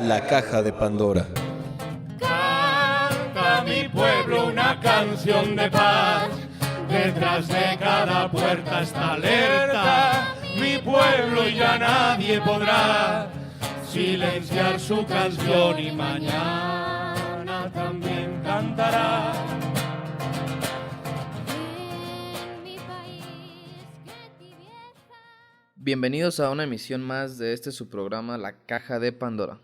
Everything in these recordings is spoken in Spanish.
La caja de Pandora. Canta mi pueblo una canción de paz. Detrás de cada puerta está alerta. Mi pueblo ya nadie podrá silenciar su canción y mañana también cantará. Bienvenidos a una emisión más de su programa La Caja de Pandora,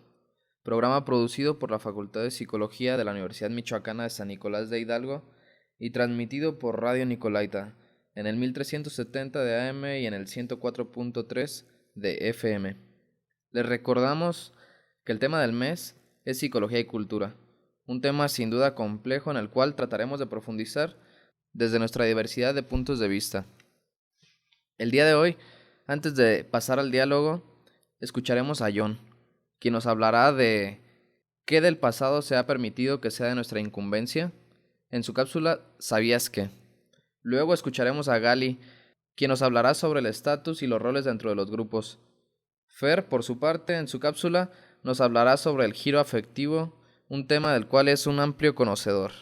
programa producido por la Facultad de Psicología de la Universidad Michoacana de San Nicolás de Hidalgo y transmitido por Radio Nicolaita en el 1370 de AM y en el 104.3 de FM. Les recordamos que el tema del mes es Psicología y Cultura, un tema sin duda complejo en el cual trataremos de profundizar desde nuestra diversidad de puntos de vista. El día de hoy, antes de pasar al diálogo, escucharemos a John, quien nos hablará de qué del pasado se ha permitido que sea de nuestra incumbencia, en su cápsula ¿Sabías qué? Luego escucharemos a Gali, quien nos hablará sobre el estatus y los roles dentro de los grupos. Fer, por su parte, en su cápsula, nos hablará sobre el giro afectivo, un tema del cual es un amplio conocedor.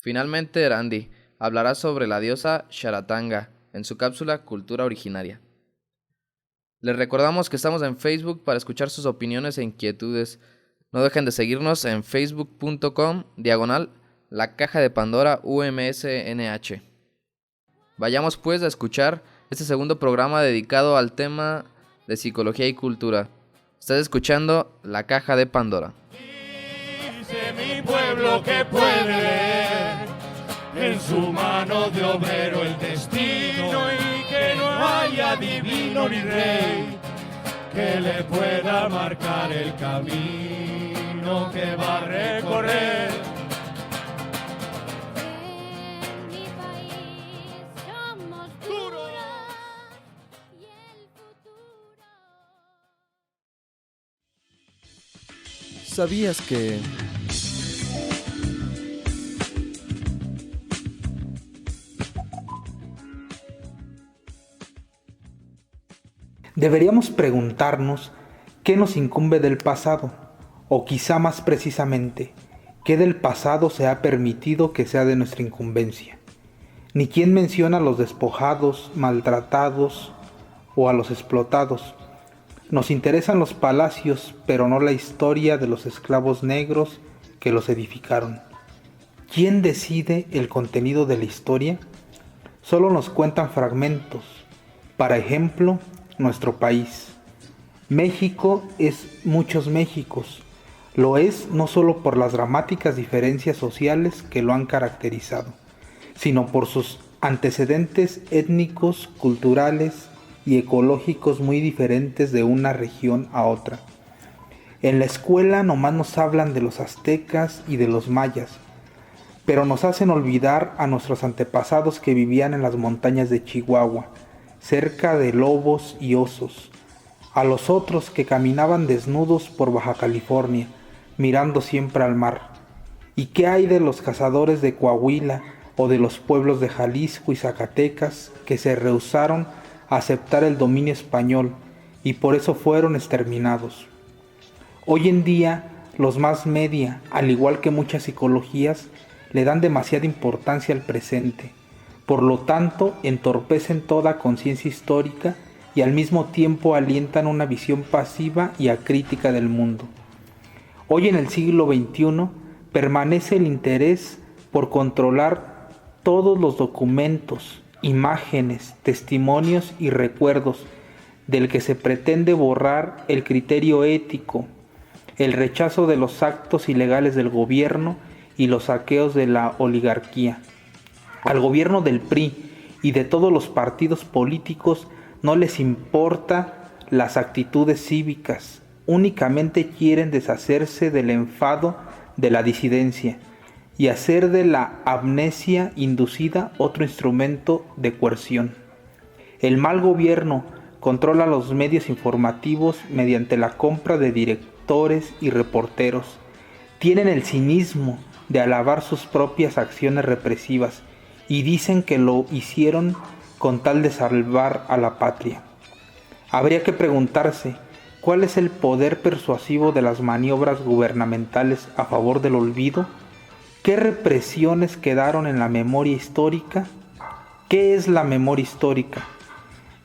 Finalmente, Randy hablará sobre la diosa Sharatanga, en su cápsula Cultura Originaria. Les recordamos que estamos en Facebook para escuchar sus opiniones e inquietudes. No dejen de seguirnos en facebook.com/La Caja de Pandora UMSNH. Vayamos pues a escuchar este segundo programa dedicado al tema de psicología y cultura. Estás escuchando La Caja de Pandora. Dice mi pueblo que puede leer en su mano de obrero el destino y que no haya divino ni rey que le pueda marcar el camino que va a recorrer. En mi país somos duros y el futuro. ¿Sabías que...? Deberíamos preguntarnos qué nos incumbe del pasado, o quizá más precisamente, qué del pasado se ha permitido que sea de nuestra incumbencia. Ni quién menciona a los despojados, maltratados o a los explotados. Nos interesan los palacios, pero no la historia de los esclavos negros que los edificaron. ¿Quién decide el contenido de la historia? Solo nos cuentan fragmentos. Para ejemplo, nuestro país. México es muchos Méxicos. Lo es no solo por las dramáticas diferencias sociales que lo han caracterizado, sino por sus antecedentes étnicos, culturales y ecológicos muy diferentes de una región a otra. En la escuela nomás nos hablan de los aztecas y de los mayas, pero nos hacen olvidar a nuestros antepasados que vivían en las montañas de Chihuahua, cerca de lobos y osos, a los otros que caminaban desnudos por Baja California, mirando siempre al mar. ¿Y qué hay de los cazadores de Coahuila o de los pueblos de Jalisco y Zacatecas que se rehusaron a aceptar el dominio español y por eso fueron exterminados? Hoy en día, los más media, al igual que muchas psicologías, le dan demasiada importancia al presente. Por lo tanto, entorpecen toda conciencia histórica y al mismo tiempo alientan una visión pasiva y acrítica del mundo. Hoy en el siglo XXI permanece el interés por controlar todos los documentos, imágenes, testimonios y recuerdos del que se pretende borrar el criterio ético, el rechazo de los actos ilegales del gobierno y los saqueos de la oligarquía. Al gobierno del PRI y de todos los partidos políticos no les importa las actitudes cívicas, únicamente quieren deshacerse del enfado de la disidencia y hacer de la amnesia inducida otro instrumento de coerción. El mal gobierno controla los medios informativos mediante la compra de directores y reporteros. Tienen el cinismo de alabar sus propias acciones represivas y dicen que lo hicieron con tal de salvar a la patria. Habría que preguntarse, ¿Cuál es el poder persuasivo de las maniobras gubernamentales a favor del olvido? ¿Qué represiones quedaron en la memoria histórica? ¿Qué es la memoria histórica?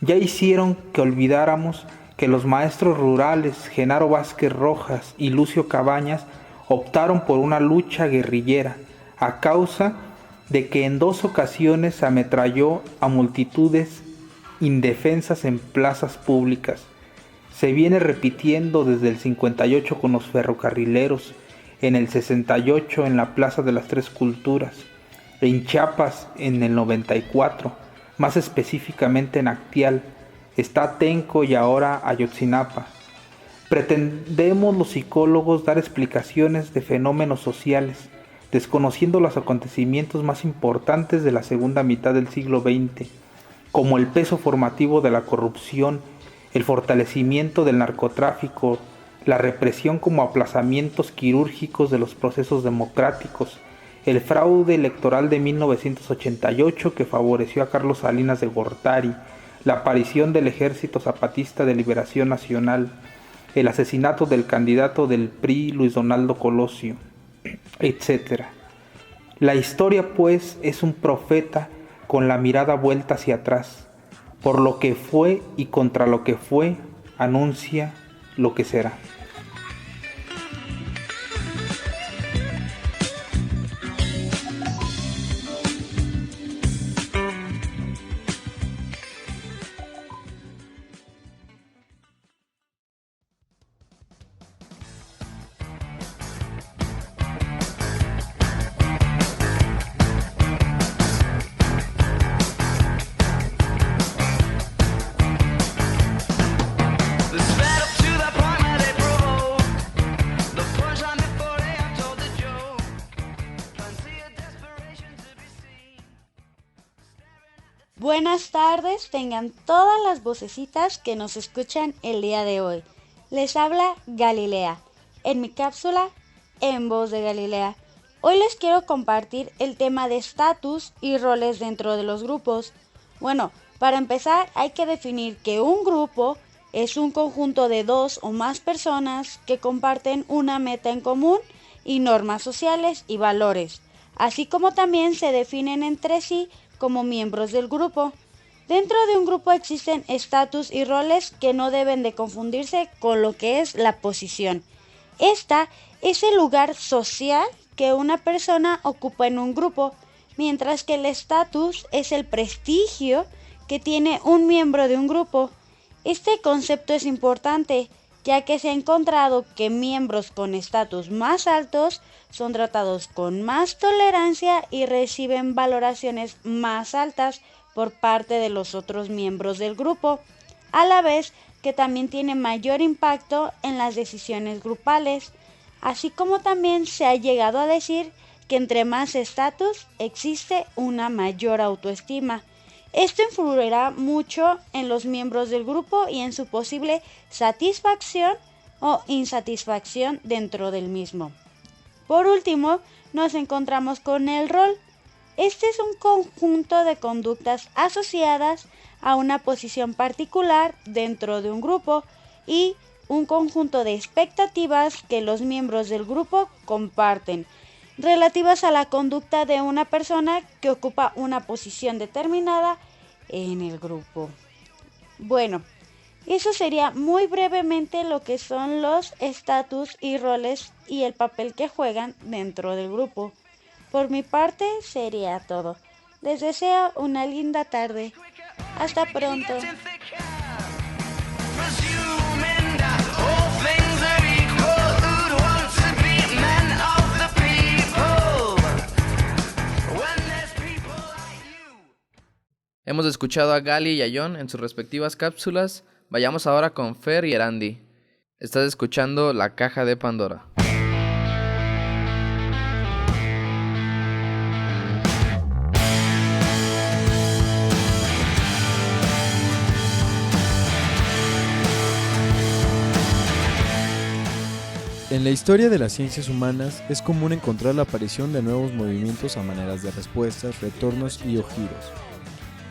Ya hicieron que olvidáramos que los maestros rurales Genaro Vázquez Rojas y Lucio Cabañas optaron por una lucha guerrillera a causa de que en 2 ocasiones ametralló a multitudes indefensas en plazas públicas. Se viene repitiendo desde el 58 con los ferrocarrileros, en el 68 en la Plaza de las Tres Culturas, en Chiapas en el 94, más específicamente en Actial, está Atenco y ahora Ayotzinapa. Pretendemos los psicólogos dar explicaciones de fenómenos sociales, desconociendo los acontecimientos más importantes de la segunda mitad del siglo XX, como el peso formativo de la corrupción, el fortalecimiento del narcotráfico, la represión como aplazamientos quirúrgicos de los procesos democráticos, el fraude electoral de 1988 que favoreció a Carlos Salinas de Gortari, la aparición del Ejército Zapatista de Liberación Nacional, el asesinato del candidato del PRI Luis Donaldo Colosio, etc. La historia, pues, es un profeta con la mirada vuelta hacia atrás. Por lo que fue y contra lo que fue, anuncia lo que será. Buenas tardes, tengan todas las vocecitas que nos escuchan el día de hoy. Les habla Galilea, en mi cápsula En Voz de Galilea. Hoy les quiero compartir el tema de estatus y roles dentro de los grupos. Bueno, para empezar hay que definir que un grupo es un conjunto de 2 o más personas que comparten una meta en común y normas sociales y valores, así como también se definen entre sí como miembros del grupo. Dentro de un grupo existen estatus y roles que no deben de confundirse con lo que es la posición. Esta es el lugar social que una persona ocupa en un grupo, mientras que el estatus es el prestigio que tiene un miembro de un grupo. Este concepto es importante, ya que se ha encontrado que miembros con estatus más altos son tratados con más tolerancia y reciben valoraciones más altas por parte de los otros miembros del grupo, a la vez que también tiene mayor impacto en las decisiones grupales, así como también se ha llegado a decir que entre más estatus existe una mayor autoestima. Esto influirá mucho en los miembros del grupo y en su posible satisfacción o insatisfacción dentro del mismo. Por último, nos encontramos con el rol. Este es un conjunto de conductas asociadas a una posición particular dentro de un grupo y un conjunto de expectativas que los miembros del grupo comparten, relativas a la conducta de una persona que ocupa una posición determinada en el grupo. Bueno, eso sería muy brevemente lo que son los estatus y roles y el papel que juegan dentro del grupo. Por mi parte sería todo. Les deseo una linda tarde. Hasta pronto. Hemos escuchado a Gali y a John en sus respectivas cápsulas. Vayamos ahora con Fer y Erandi. Estás escuchando La Caja de Pandora. En la historia de las ciencias humanas es común encontrar la aparición de nuevos movimientos a maneras de respuestas, retornos y o giros.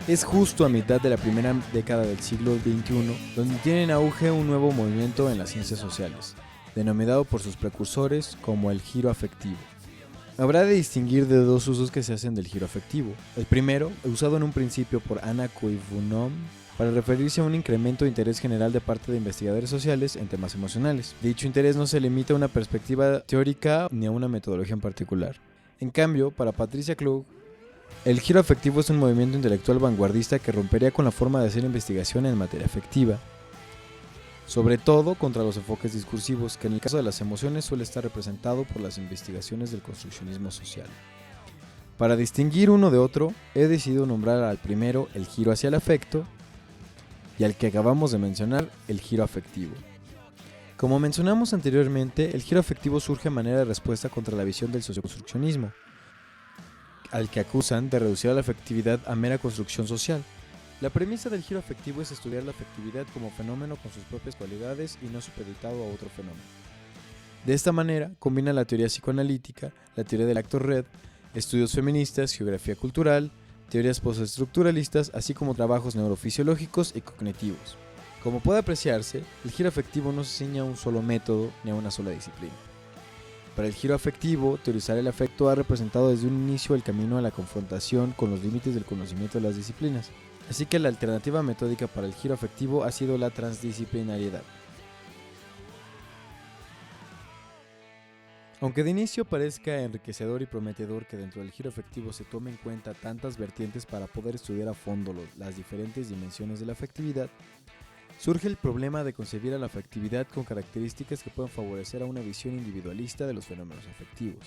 Es justo a mitad de la primera década del siglo XXI donde tiene en auge un nuevo movimiento en las ciencias sociales, denominado por sus precursores como el giro afectivo. Habrá de distinguir de dos usos que se hacen del giro afectivo. El primero, usado en un principio por Anna Koivunom, para referirse a un incremento de interés general de parte de investigadores sociales en temas emocionales. Dicho interés no se limita a una perspectiva teórica ni a una metodología en particular. En cambio, para Patricia Klug, el giro afectivo es un movimiento intelectual vanguardista que rompería con la forma de hacer investigación en materia afectiva, sobre todo contra los enfoques discursivos, que en el caso de las emociones suele estar representado por las investigaciones del construccionismo social. Para distinguir uno de otro, he decidido nombrar al primero el giro hacia el afecto y al que acabamos de mencionar, el giro afectivo. Como mencionamos anteriormente, el giro afectivo surge a manera de respuesta contra la visión del socioconstruccionismo, al que acusan de reducir a la afectividad a mera construcción social. La premisa del giro afectivo es estudiar la afectividad como fenómeno con sus propias cualidades y no supeditado a otro fenómeno. De esta manera, combina la teoría psicoanalítica, la teoría del acto red, estudios feministas, geografía cultural, teorías postestructuralistas, así como trabajos neurofisiológicos y cognitivos. Como puede apreciarse, el giro afectivo no se ciña a un solo método ni a una sola disciplina. Para el giro afectivo, teorizar el afecto ha representado desde un inicio el camino a la confrontación con los límites del conocimiento de las disciplinas. Así que la alternativa metódica para el giro afectivo ha sido la transdisciplinariedad. Aunque de inicio parezca enriquecedor y prometedor que dentro del giro afectivo se tome en cuenta tantas vertientes para poder estudiar a fondo las diferentes dimensiones de la afectividad, surge el problema de concebir a la afectividad con características que puedan favorecer a una visión individualista de los fenómenos afectivos.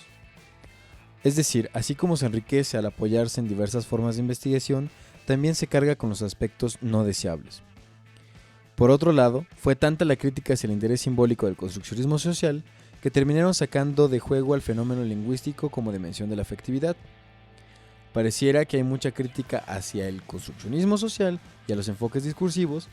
Es decir, así como se enriquece al apoyarse en diversas formas de investigación, también se carga con los aspectos no deseables. Por otro lado, fue tanta la crítica hacia el interés simbólico del construccionismo social que terminaron sacando de juego al fenómeno lingüístico como dimensión de la afectividad. Pareciera que hay mucha crítica hacia el construccionismo social y a los enfoques discursivos,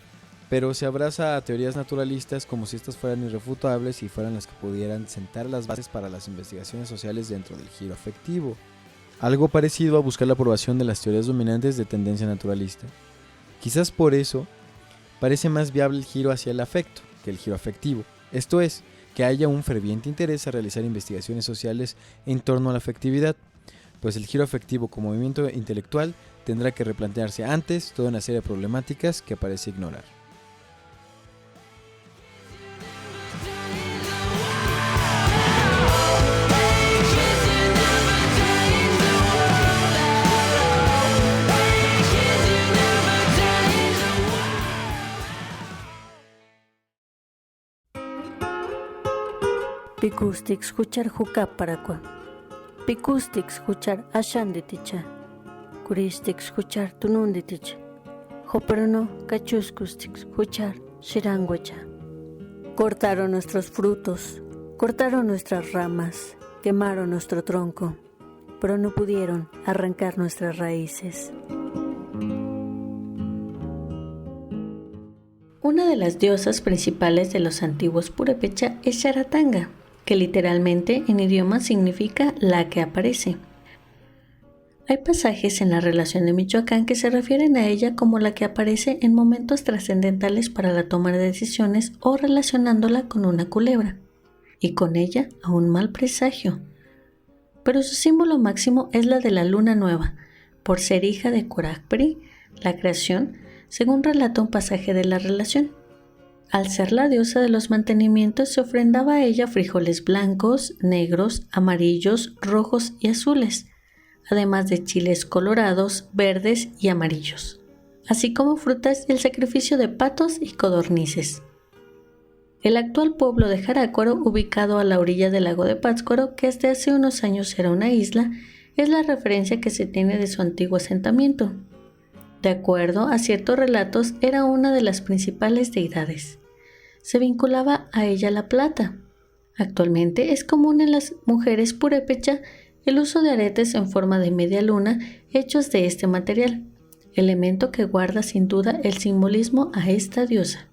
pero se abraza a teorías naturalistas como si estas fueran irrefutables y fueran las que pudieran sentar las bases para las investigaciones sociales dentro del giro afectivo. Algo parecido a buscar la aprobación de las teorías dominantes de tendencia naturalista. Quizás por eso parece más viable el giro hacia el afecto que el giro afectivo, esto es, que haya un ferviente interés a realizar investigaciones sociales en torno a la afectividad, pues el giro afectivo como movimiento intelectual tendrá que replantearse antes toda una serie de problemáticas que parece ignorar. Pikustik escuchar jucaparacua. Pikustik escuchar ashanditicha. Kuristik escuchar tununditicha. Joperono cachuskustik escuchar shiranguacha. Cortaron nuestros frutos, cortaron nuestras ramas, quemaron nuestro tronco, pero no pudieron arrancar nuestras raíces. Una de las diosas principales de los antiguos purépecha es Sharatanga, que literalmente en idioma significa la que aparece. Hay pasajes en la relación de Michoacán que se refieren a ella como la que aparece en momentos trascendentales para la toma de decisiones o relacionándola con una culebra, y con ella a un mal presagio. Pero su símbolo máximo es la de la luna nueva, por ser hija de Corácperi, la creación, según relata un pasaje de la relación. Al ser la diosa de los mantenimientos, se ofrendaba a ella frijoles blancos, negros, amarillos, rojos y azules, además de chiles colorados, verdes y amarillos, así como frutas y el sacrificio de patos y codornices. El actual pueblo de Jarácuaro, ubicado a la orilla del lago de Pátzcuaro, que hasta hace unos años era una isla, es la referencia que se tiene de su antiguo asentamiento. De acuerdo a ciertos relatos, era una de las principales deidades. Se vinculaba a ella la plata. Actualmente es común en las mujeres purépecha el uso de aretes en forma de media luna hechos de este material, elemento que guarda sin duda el simbolismo a esta diosa.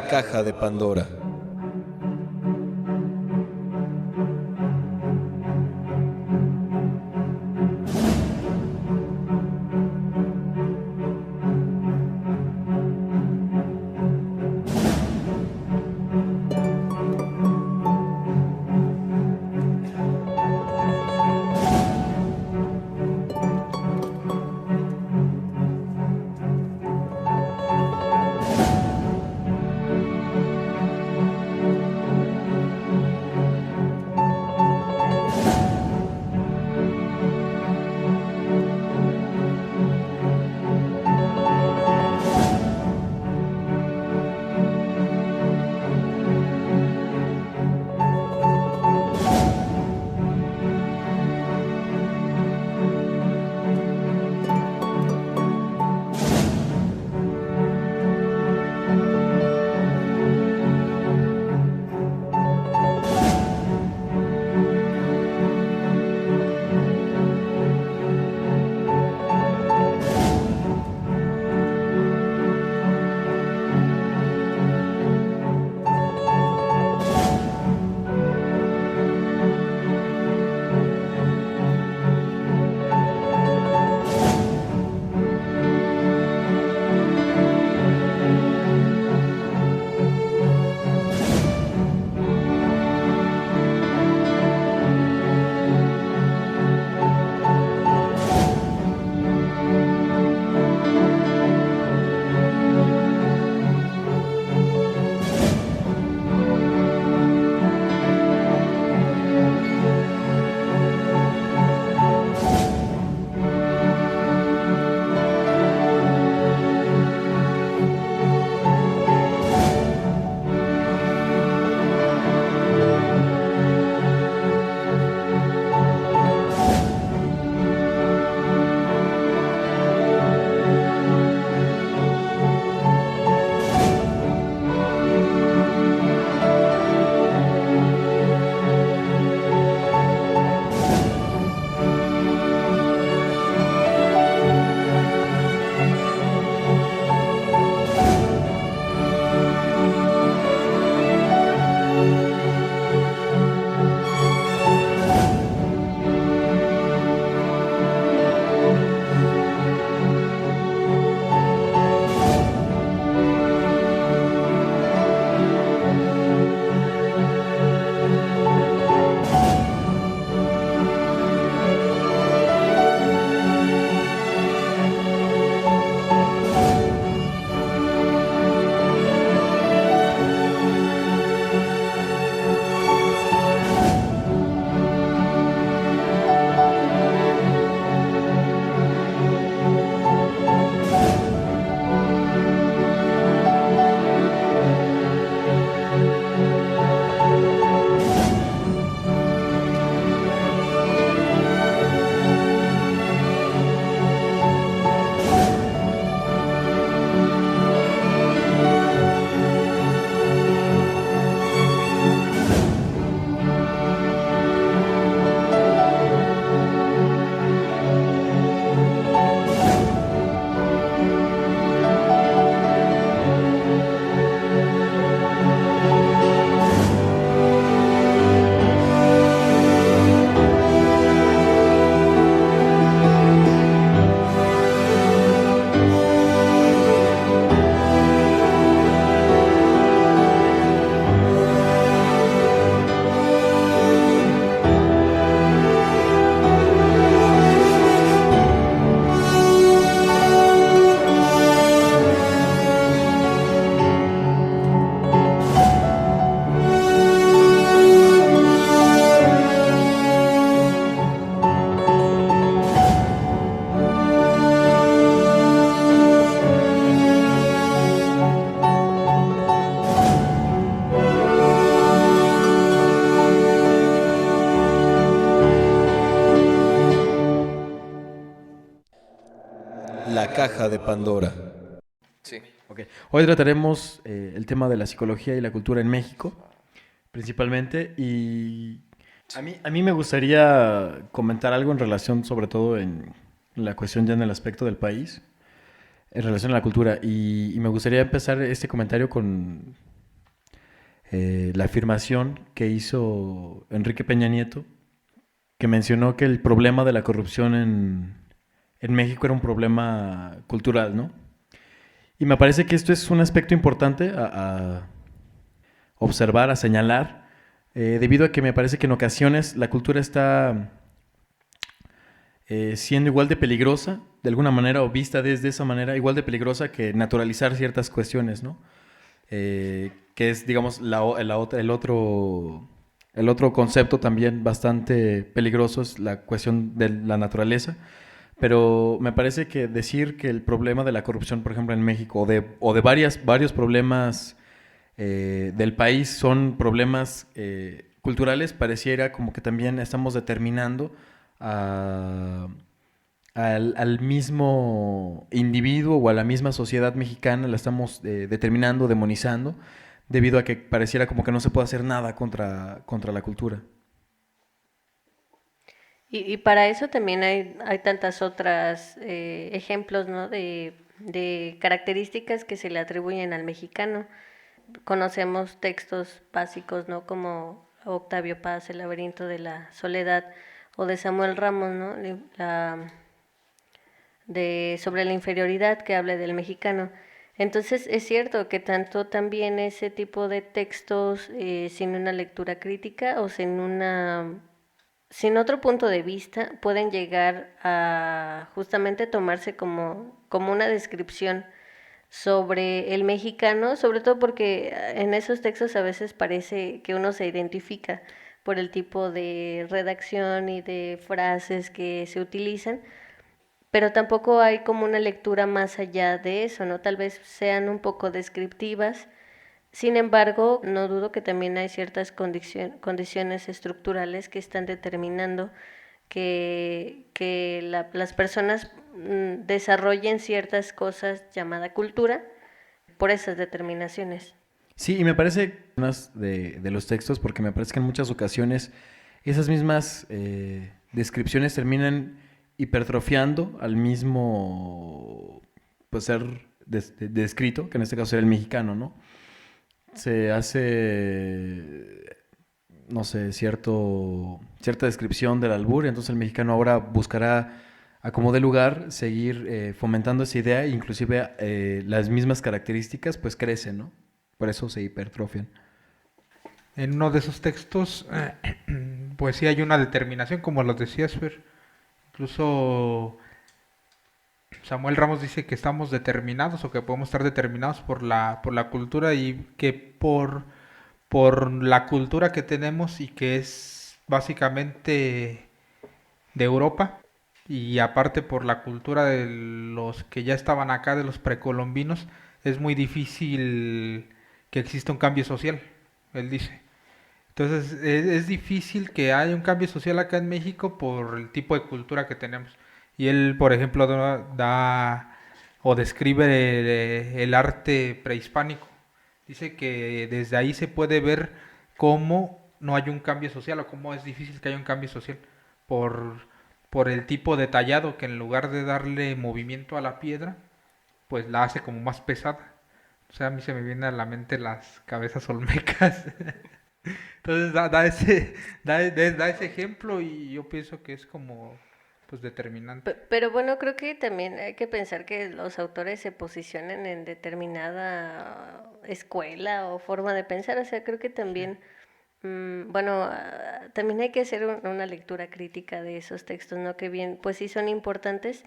caja de Pandora. La caja de Pandora. Sí. Ok. Hoy trataremos el tema de la psicología y la cultura en México, principalmente, y a mí me gustaría comentar algo en relación, sobre todo en la cuestión ya en el aspecto del país, en relación a la cultura, y me gustaría empezar este comentario con la afirmación que hizo Enrique Peña Nieto, que mencionó que el problema de la corrupción en México era un problema cultural, ¿no? Y me parece que esto es un aspecto importante a observar, a señalar, debido a que me parece que en ocasiones la cultura está siendo igual de peligrosa, de alguna manera, o vista desde esa manera, igual de peligrosa que naturalizar ciertas cuestiones, ¿no? Que es, digamos, el otro concepto también bastante peligroso, es la cuestión de la naturaleza. Pero me parece que decir que el problema de la corrupción, por ejemplo, en México, o de varios problemas del país son problemas culturales, pareciera como que también estamos determinando al mismo individuo o a la misma sociedad mexicana, la estamos determinando, demonizando, debido a que pareciera como que no se puede hacer nada contra la cultura. Y para eso también hay tantas otras ejemplos, ¿no? de características que se le atribuyen al mexicano. Conocemos textos básicos, ¿no? Como Octavio Paz, El laberinto de la soledad, o de Samuel Ramos, ¿no? Sobre la inferioridad, que habla del mexicano. Entonces es cierto que tanto también ese tipo de textos sin una lectura crítica o sin otro punto de vista pueden llegar a justamente tomarse como una descripción sobre el mexicano, sobre todo porque en esos textos a veces parece que uno se identifica por el tipo de redacción y de frases que se utilizan, pero tampoco hay como una lectura más allá de eso, ¿no? Tal vez sean un poco descriptivas. Sin embargo, no dudo que también hay ciertas condiciones estructurales que están determinando que las personas desarrollen ciertas cosas llamada cultura por esas determinaciones. Sí, y me parece unas de los textos, porque me parece que en muchas ocasiones esas mismas descripciones terminan hipertrofiando al mismo pues, ser descrito, que en este caso era el mexicano, ¿no? Se hace, no sé, cierta descripción del albur, y entonces el mexicano ahora buscará, a como de lugar, seguir fomentando esa idea, e inclusive las mismas características pues crecen, ¿no? Por eso se hipertrofian. En uno de esos textos, pues sí hay una determinación, como lo decías, Fer. Incluso Samuel Ramos dice que estamos determinados o que podemos estar determinados por la cultura, y que por la cultura que tenemos y que es básicamente de Europa, y aparte por la cultura de los que ya estaban acá, de los precolombinos, es muy difícil que exista un cambio social, él dice. Entonces es difícil que haya un cambio social acá en México por el tipo de cultura que tenemos. Y él, por ejemplo, da o describe el arte prehispánico. Dice que desde ahí se puede ver cómo no hay un cambio social, o cómo es difícil que haya un cambio social por el tipo de tallado, que en lugar de darle movimiento a la piedra, pues la hace como más pesada. O sea, a mí se me vienen a la mente las cabezas olmecas. Entonces da ese ejemplo, y yo pienso que es como pues determinante. Pero bueno, creo que también hay que pensar que los autores se posicionen en determinada escuela o forma de pensar. O sea, creo que también, bueno, también hay que hacer una lectura crítica de esos textos, ¿no? Que bien, pues sí son importantes,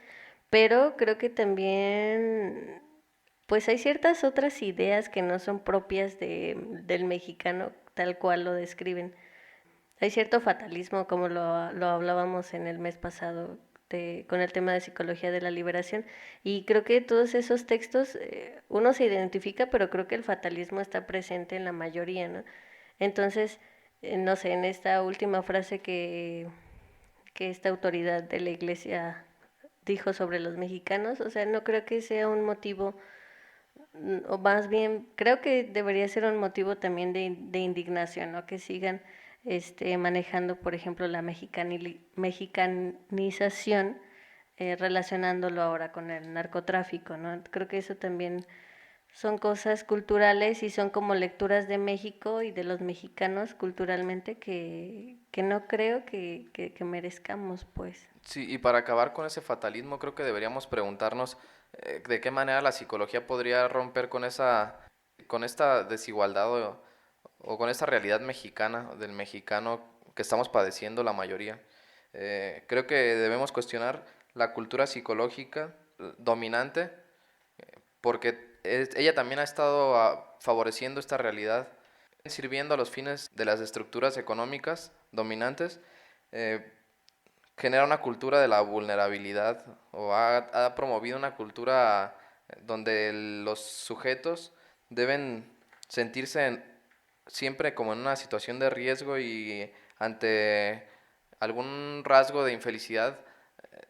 pero creo que también, pues hay ciertas otras ideas que no son propias del mexicano tal cual lo describen. Hay cierto fatalismo, como lo hablábamos en el mes pasado con el tema de psicología de la liberación, y creo que todos esos textos uno se identifica, pero creo que el fatalismo está presente en la mayoría, ¿no? Entonces, no sé, en esta última frase que esta autoridad de la iglesia dijo sobre los mexicanos, o sea, no creo que sea un motivo, o más bien creo que debería ser un motivo también de indignación, ¿no? Que sigan manejando, por ejemplo, la mexicanización, relacionándolo ahora con el narcotráfico, ¿no? Creo que eso también Son cosas culturales y son como lecturas de México y de los mexicanos culturalmente que no creo que merezcamos, pues. Sí, y para acabar con ese fatalismo, creo que deberíamos preguntarnos de qué manera la psicología podría romper con esta desigualdad o con esta realidad mexicana, del mexicano que estamos padeciendo la mayoría. Creo que debemos cuestionar la cultura psicológica dominante, porque ella también ha estado favoreciendo esta realidad, sirviendo a los fines de las estructuras económicas dominantes. Genera una cultura de la vulnerabilidad o ha promovido una cultura donde los sujetos deben sentirse siempre como en una situación de riesgo y ante algún rasgo de infelicidad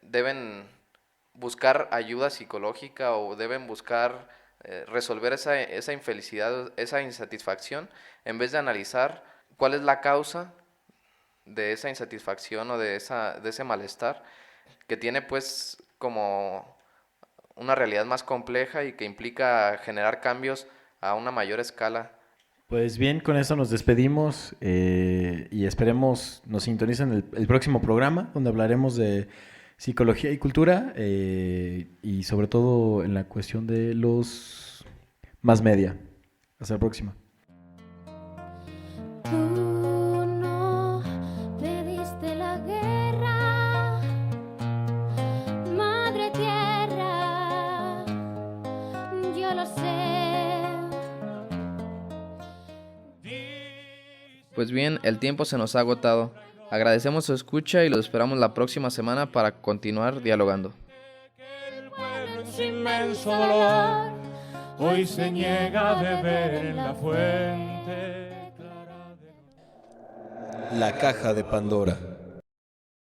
deben buscar ayuda psicológica o deben buscar resolver esa infelicidad, esa insatisfacción, en vez de analizar cuál es la causa de esa insatisfacción o de ese malestar que tiene pues como una realidad más compleja y que implica generar cambios a una mayor escala. Pues bien, con eso nos despedimos y esperemos nos sintonicen el próximo programa donde hablaremos de psicología y cultura y sobre todo en la cuestión de los más media. Hasta la próxima. Tú no pediste la guerra, madre tierra, yo lo sé. Pues bien, el tiempo se nos ha agotado. Agradecemos su escucha y los esperamos la próxima semana para continuar dialogando. El pueblo en su inmenso dolor hoy se niega a beber en la fuente clara de... La caja de Pandora.